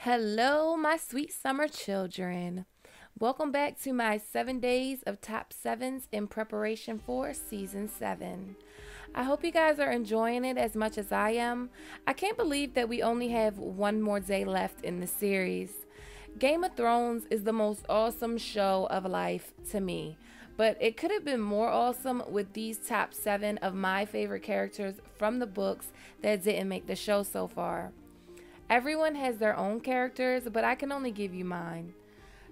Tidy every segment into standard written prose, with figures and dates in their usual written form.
Hello, my sweet summer children. Welcome back to my 7 days of top sevens in preparation for season 7. I hope you guys are enjoying it as much as I am. I can't believe that we only have one more day left in the series. Game of Thrones is the most awesome show of life to me, but it could have been more awesome with these top 7 of my favorite characters from the books that didn't make the show so far. Everyone has their own characters, but I can only give you mine.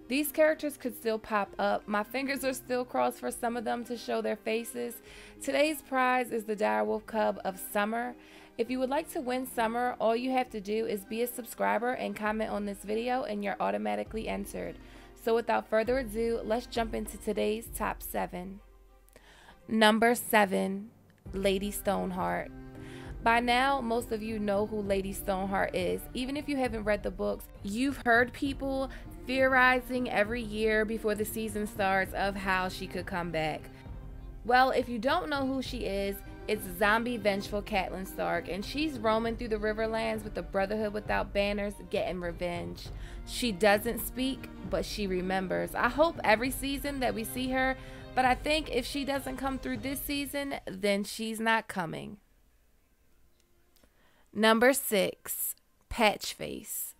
These characters could still pop up. My fingers are still crossed for some of them to show their faces. Today's prize is the direwolf cub of Summer. If you would like to win Summer, all you have to do is be a subscriber and comment on this video and you're automatically entered. So without further ado, let's jump into today's top 7. Number 7, Lady Stoneheart. By now, most of you know who Lady Stoneheart is. Even if you haven't read the books, you've heard people theorizing every year before the season starts of how she could come back. Well, if you don't know who she is, it's zombie vengeful Catelyn Stark, and she's roaming through the Riverlands with the Brotherhood Without Banners, getting revenge. She doesn't speak, but she remembers. I hope every season that we see her, but I think if she doesn't come through this season, then she's not coming. Number 6, Patchface.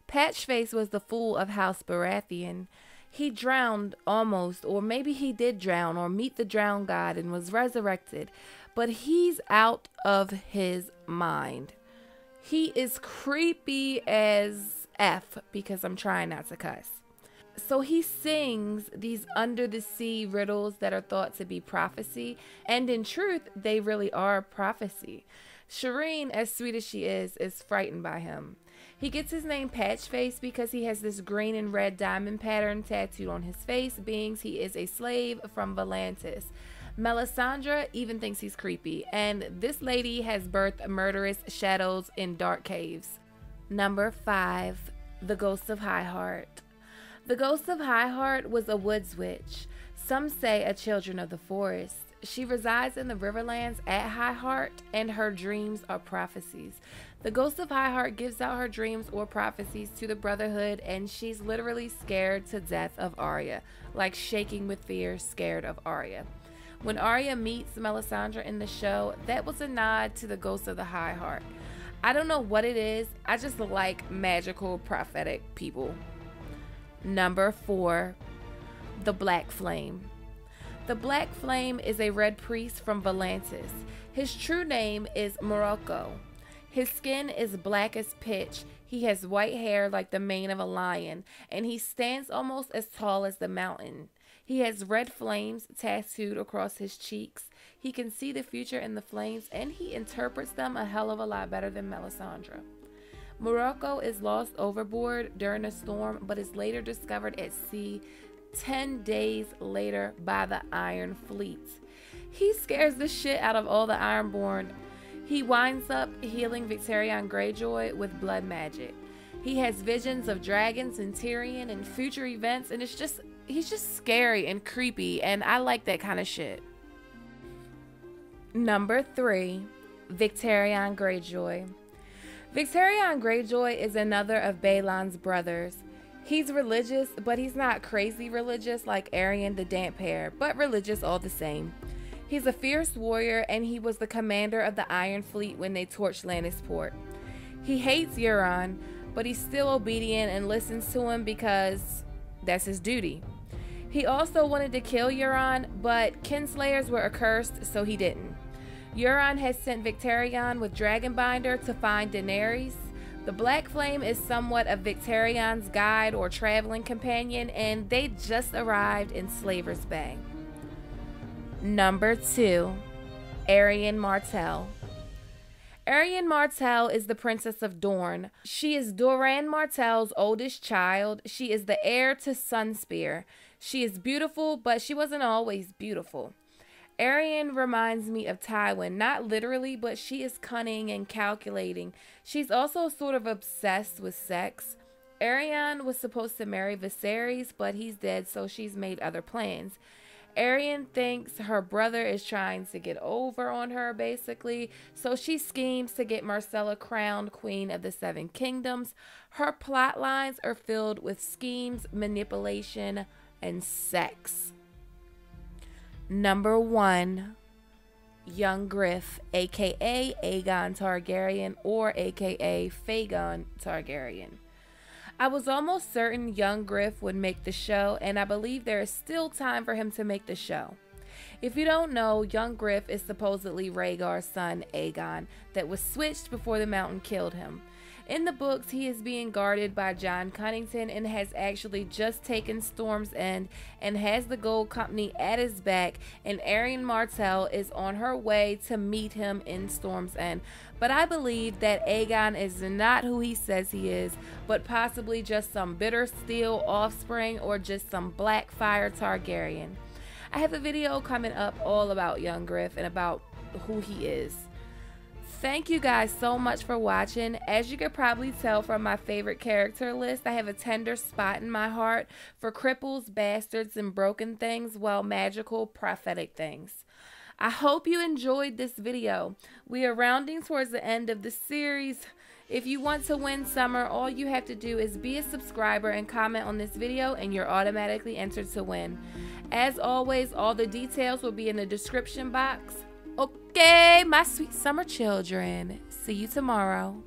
Patchface was the fool of House Baratheon. He drowned almost, or maybe he did drown or meet the drowned god and was resurrected, but he's out of his mind. He is creepy as F because I'm trying not to cuss. So he sings these under the sea riddles that are thought to be prophecy, and in truth, they really are prophecy. Shireen, as sweet as she is frightened by him. He gets his name Patchface because he has this green and red diamond pattern tattooed on his face, being he is a slave from Volantis. Melisandre even thinks he's creepy, and this lady has birthed murderous shadows in dark caves. Number 5, the Ghost of Highheart. The Ghost of Highheart was a woods witch. Some say a children of the forest. She resides in the Riverlands at Highheart, and her dreams are prophecies. The Ghost of Highheart gives out her dreams or prophecies to the Brotherhood, and she's literally scared to death of Arya, like shaking with fear, scared of Arya. When Arya meets Melisandre in the show, that was a nod to the Ghost of the Highheart. I don't know what it is, I just like magical, prophetic people. Number 4, the Black Flame. The Black Flame is a red priest from Volantis. His true name is Morocco. His skin is black as pitch. He has white hair like the mane of a lion, and he stands almost as tall as the mountain. He has red flames tattooed across his cheeks. He can see the future in the flames, and he interprets them a hell of a lot better than Melisandre. Morocco is lost overboard during a storm, but is later discovered at sea 10 days later by the Iron Fleet. He scares the shit out of all the Ironborn. He winds up healing Victarion Greyjoy with blood magic. He has visions of dragons and Tyrion and future events, and he's just scary and creepy, and I like that kind of shit. Number 3, Victarion Greyjoy. Victarion Greyjoy is another of Balon's brothers. He's religious, but he's not crazy religious like Aerion the Damphair, but religious all the same. He's a fierce warrior, and he was the commander of the Iron Fleet when they torched Lannisport. He hates Euron, but he's still obedient and listens to him because that's his duty. He also wanted to kill Euron, but kinslayers were accursed, so he didn't. Euron has sent Victarion with Dragonbinder to find Daenerys. The Black Flame is somewhat of Victarion's guide or traveling companion, and they just arrived in Slaver's Bay. Number 2, Arianne Martell. Arianne Martell is the Princess of Dorne. She is Doran Martell's oldest child. She is the heir to Sunspear. She is beautiful, but she wasn't always beautiful. Arianne reminds me of Tywin, not literally, but she is cunning and calculating. She's also sort of obsessed with sex. Arianne was supposed to marry Viserys, but he's dead, so she's made other plans. Arian thinks her brother is trying to get over on her, basically, so she schemes to get Myrcella crowned Queen of the Seven Kingdoms. Her plot lines are filled with schemes, manipulation, and sex. Number 1, Young Griff, aka Aegon Targaryen, or aka Fagon Targaryen. I was almost certain young Griff would make the show, and I believe there is still time for him to make the show. If you don't know, young Griff is supposedly Rhaegar's son, Aegon, that was switched before the mountain killed him. In the books, he is being guarded by Jon Cunnington and has actually just taken Storm's End and has the Gold Company at his back, and Arianne Martell is on her way to meet him in Storm's End. But I believe that Aegon is not who he says he is, but possibly just some bitter steel offspring or just some black fire Targaryen. I have a video coming up all about young Griff and about who he is. Thank you guys so much for watching. As you could probably tell from my favorite character list, I have a tender spot in my heart for cripples, bastards, and broken things, well, magical, prophetic things. I hope you enjoyed this video. We are rounding towards the end of the series. If you want to win summer, all you have to do is be a subscriber and comment on this video, and you're automatically entered to win. As always, all the details will be in the description box. Okay, my sweet summer children. See you tomorrow.